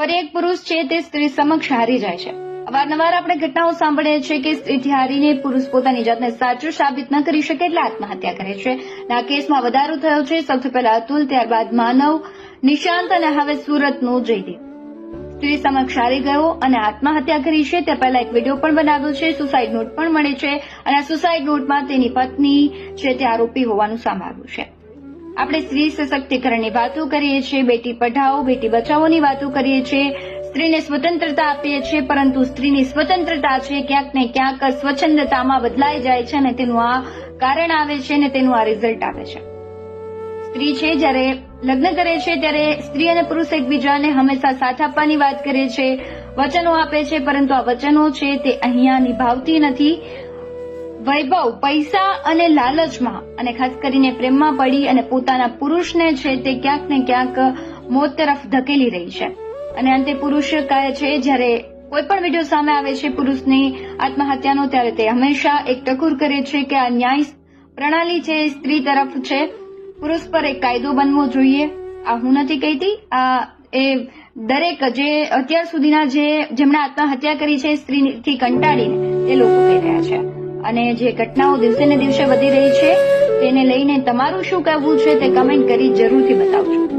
ફરી એક પુરુષ છે તે સ્ત્રી સમક્ષ હારી જાય છે। અવારનવાર આપણે ઘટનાઓ સાંભળીએ છીએ કે સ્ત્રીથી હારીને પુરુષ પોતાની જાતને સાચું સાબિત ન કરી શકે એટલે આત્મહત્યા કરે છે। આ કેસમાં વધારો થયો છે। સૌથી પહેલા અતુલ, ત્યારબાદ માનવ, નિશાંત અને હવે સુરતનો જયદીપ સ્ત્રી સમક્ષ હારી ગયો અને આત્મહત્યા કરી છે। તે પહેલા એક વિડીયો પણ બનાવ્યો છે, સુસાઇડ નોટ પણ મળી છે અને આ સુસાઇડ નોટમાં તેની પત્ની છે તે આરોપી હોવાનું સામે આવ્યું છે। આપણે સ્ત્રી સશક્તિકરણની વાતો કરીએ છીએ, બેટી પઢાઓ બેટી બચાવોની વાતો કરીએ છીએ, સ્ત્રીને સ્વતંત્રતા આપીએ છીએ, પરંતુ સ્ત્રીની સ્વતંત્રતા છે ક્યાંક ને ક્યાંક સ્વચ્છંદતામાં બદલાઈ જાય છે અને તેનું આ કારણ આવે છે અને તેનું આ રિઝલ્ટ આવે છે। સ્ત્રી છે જ્યારે લગ્ન કરે છે ત્યારે સ્ત્રી અને પુરુષ એકબીજાને હંમેશા સાથ આપવાની વાત કરે છે, વચનો આપે છે, પરંતુ આ વચનો છે તે અહીંયા નિભાવતી નથી। વૈભવ, પૈસા અને લાલચમાં અને ખાસ કરીને પ્રેમમાં પડી અને પોતાના પુરુષને છે તે ક્યાંક ને ક્યાંક મોત તરફ ધકેલી રહી છે અને અંતે પુરુષ કહે છે જ્યારે કોઈ પણ વિડીયો સામે આવે છે પુરુષની આત્મહત્યાનો ત્યારે તે હંમેશા એક ટકોર કરે છે કે આ ન્યાય પ્રણાલી છે સ્ત્રી તરફ છે, પુરુષ પર એક કાયદો બનવો જોઈએ। આ હું નથી કહેતી, આ એ દરેક જે અત્યાર સુધીના જેમણે આત્મહત્યા કરી છે સ્ત્રીથી કંટાળીને એ લોકો કહી રહ્યા છે અને જે ઘટનાઓ દિવસે ને દિવસે વધી રહી છે તેને લઈને તમારું શું કહેવું છે તે કમેન્ટ કરી જરૂરથી બતાવજો।